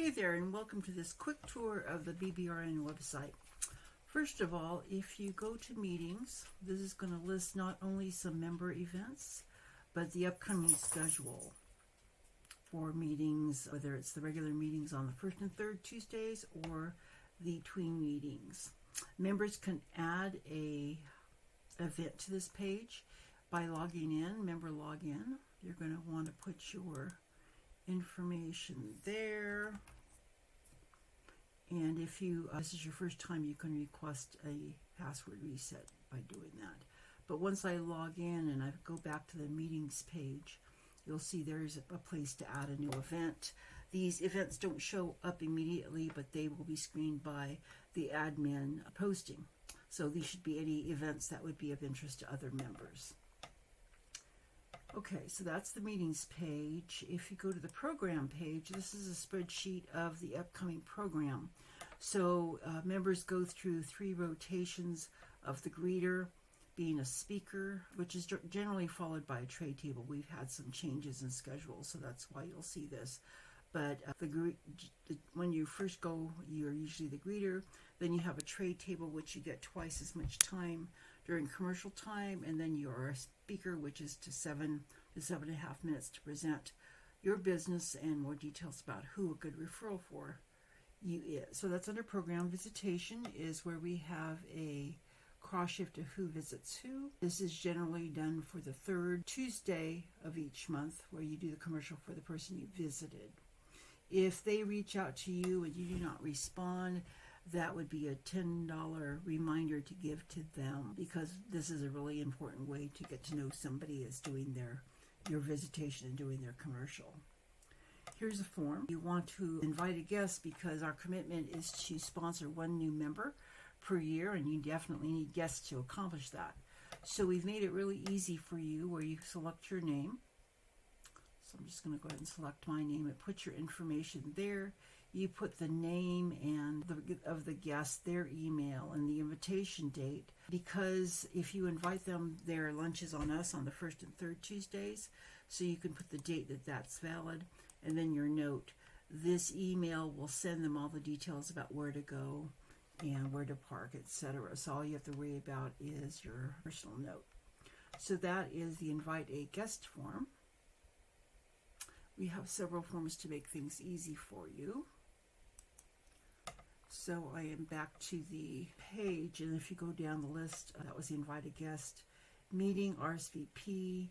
Hey there, and welcome to this quick tour of the BBRN website. First of all, if you go to meetings, this is going to list not only some member events, but the upcoming schedule for meetings, whether it's the regular meetings on the first and third Tuesdays or the tween meetings. Members can add a event to this page by logging in, member login. You're going to want to put your information there, and if this is your first time, you can request a password reset by doing that. But once I log in and I go back to the meetings page, you'll see there's a place to add a new event. These events don't show up immediately, but they will be screened by the admin posting. So these should be any events that would be of interest to other members. Okay, so that's the meetings page. If you go to the program page, this is a spreadsheet of the upcoming program. So members go through 3 rotations of the greeter being a speaker, which is generally followed by a tray table. We've had some changes in schedule, so that's why you'll see this. But when you first go, you're usually the greeter. Then you have a tray table, which you get twice as much time during commercial time, and then you're a speaker, which is to 7 to 7.5 minutes to present your business and more details about who a good referral for you is. So that's under program. Visitation is where we have a cross shift of who visits who. This is generally done for the third Tuesday of each month, where you do the commercial for the person you visited. If they reach out to you and you do not respond, that would be a $10 reminder to give to them, because this is a really important way to get to know somebody as doing your visitation and doing their commercial. Here's a form. You want to invite a guest because our commitment is to sponsor 1 new member per year, and you definitely need guests to accomplish that. So we've made it really easy for you, where you select your name. So I'm just going to go ahead and select my name and put your information there. You put the name and of the guest, their email, and the invitation date, because if you invite them, their lunch is on us on the first and third Tuesdays, so you can put the date that's valid, and then your note. This email will send them all the details about where to go and where to park, etc. So all you have to worry about is your personal note. So that is the invite a guest form. We have several forms to make things easy for you. So I am back to the page, and if you go down the list, that was the invite a guest. Meeting RSVP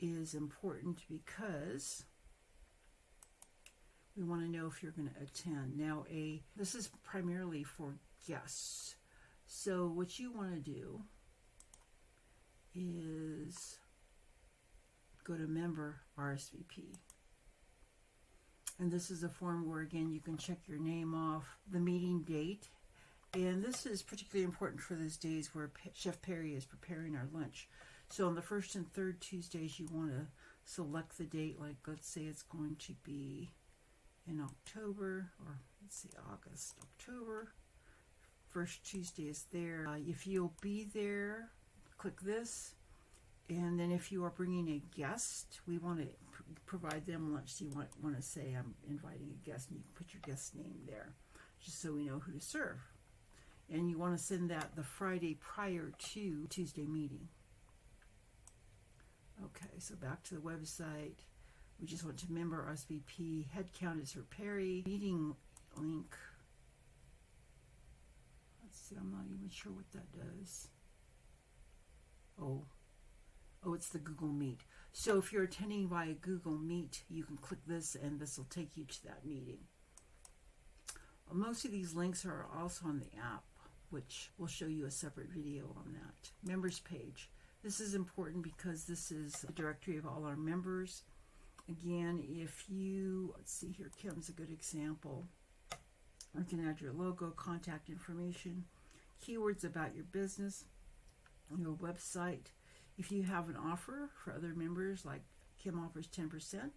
is important because we want to know if you're going to attend. Now, this is primarily for guests. So what you want to do is go to member RSVP. And this is a form where, again, you can check your name off, the meeting date. And this is particularly important for those days where Chef Perry is preparing our lunch. So on the first and third Tuesdays, you want to select the date, like let's say it's going to be in October, or let's see, August, October. First Tuesday is there. If you'll be there, click this. And then if you are bringing a guest, we want to provide them lunch. So you want to say, I'm inviting a guest, and you can put your guest name there, just so we know who to serve. And you want to send that the Friday prior to Tuesday meeting. Okay, so back to the website. We just went to member RSVP. Head count is for Perry. Meeting link. Let's see, I'm not even sure what that does. Oh, it's the Google Meet. So if you're attending via Google Meet, you can click this, and this will take you to that meeting. Most of these links are also on the app, which will show you a separate video on that. Members page. This is important because this is a directory of all our members. Again, if you, let's see here, Kim's a good example. You can add your logo, contact information, keywords about your business, your website. If you have an offer for other members, like Kim offers 10%.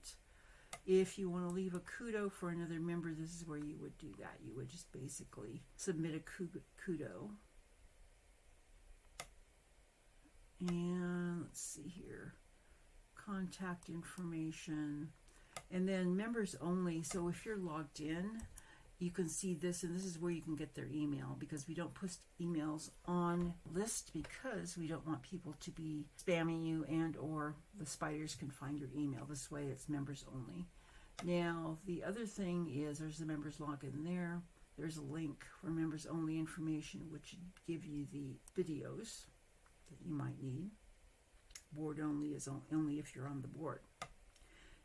If you want to leave a kudo for another member, this is where you would do that. You would just basically submit a kudo. And let's see here. Contact information. And then members only. So if you're logged in, you can see this, and this is where you can get their email, because we don't post emails on list because we don't want people to be spamming you, and or the spiders can find your email. This way it's members only. Now the other thing is there's the members login there. There's a link for members only information, which would give you the videos that you might need. Board only is only if you're on the board.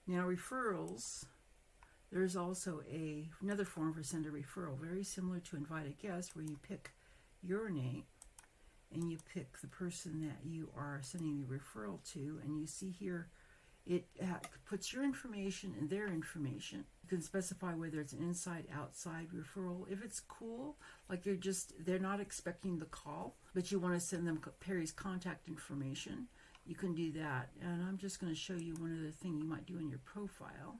Now referrals. There's also another form for send a referral, very similar to invite a guest, where you pick your name and you pick the person that you are sending the referral to, and you see here it puts your information and their information. You can specify whether it's an inside, outside referral. If it's cool, like they're not expecting the call, but you want to send them Perry's contact information, you can do that. And I'm just going to show you one other thing you might do in your profile.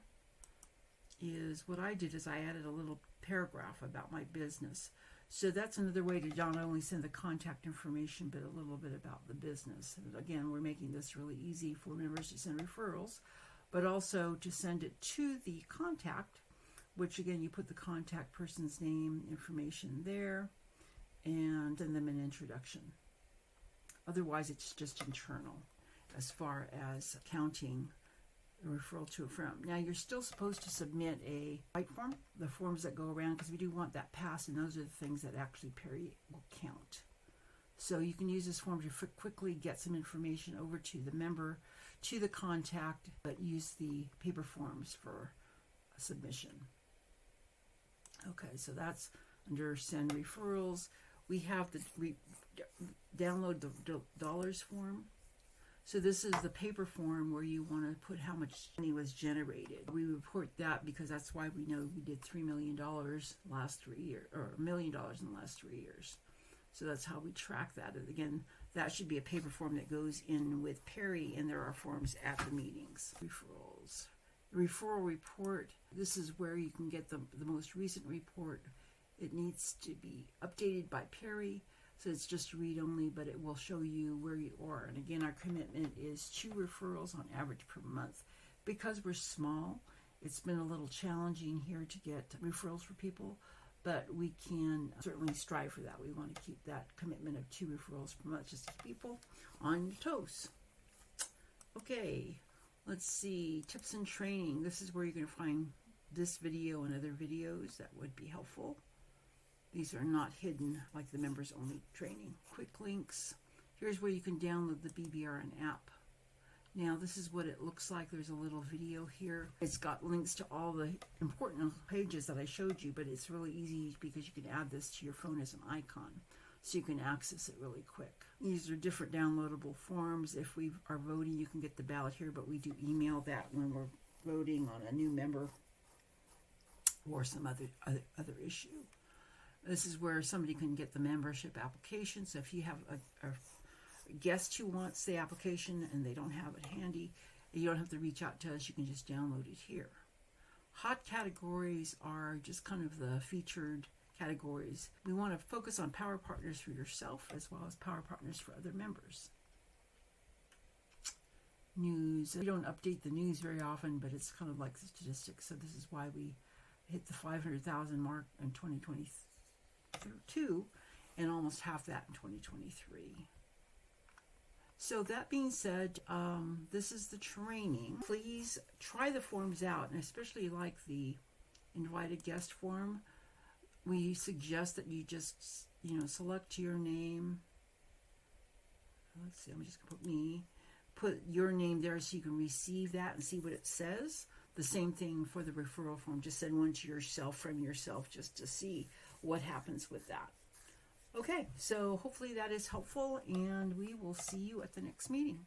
Is what I did is I added a little paragraph about my business. So that's another way to not only send the contact information, but a little bit about the business. And again, we're making this really easy for members to send referrals, but also to send it to the contact, which again, you put the contact person's name, information there, and send them an introduction. Otherwise, it's just internal as far as counting a referral to a firm. Now you're still supposed to submit a white form, the forms that go around, because we do want that passed, and those are the things that actually Perry will count. So you can use this form to quickly get some information over to the member, to the contact, but use the paper forms for submission. Okay, so that's under send referrals. We have the download the dollars form. So this is the paper form where you want to put how much money was generated. We report that because that's why we know we did $3 million last 3 years, or $1 million in the last 3 years. So that's how we track that. And again, that should be a paper form that goes in with Perry, and there are forms at the meetings. Referrals. The referral report, this is where you can get the most recent report. It needs to be updated by Perry. So it's just read only, but it will show you where you are. And again, our commitment is 2 referrals on average per month. Because we're small, it's been a little challenging here to get referrals for people, but we can certainly strive for that. We want to keep that commitment of 2 referrals per month, just to keep people on your toes. Okay, let's see, tips and training. This is where you're going to find this video and other videos that would be helpful. These are not hidden like the members only training. Quick links. Here's where you can download the BBRN app. Now this is what it looks like. There's a little video here. It's got links to all the important pages that I showed you, but it's really easy because you can add this to your phone as an icon, so you can access it really quick. These are different downloadable forms. If we are voting, you can get the ballot here, but we do email that when we're voting on a new member or some other issue. This is where somebody can get the membership application. So if you have a guest who wants the application and they don't have it handy, you don't have to reach out to us. You can just download it here. Hot categories are just kind of the featured categories. We want to focus on power partners for yourself as well as power partners for other members. News. We don't update the news very often, but it's kind of like the statistics. So this is why we hit the 500,000 mark in 2022 and almost half that in 2023. So that being said, this is the training. Please try the forms out, and especially like the invited guest form. We suggest that you just, select your name. Let's see, I'm just going to put me. Put your name there so you can receive that and see what it says. The same thing for the referral form. Just send one to yourself from yourself just to see what happens with that. Okay, so hopefully that is helpful, and we will see you at the next meeting.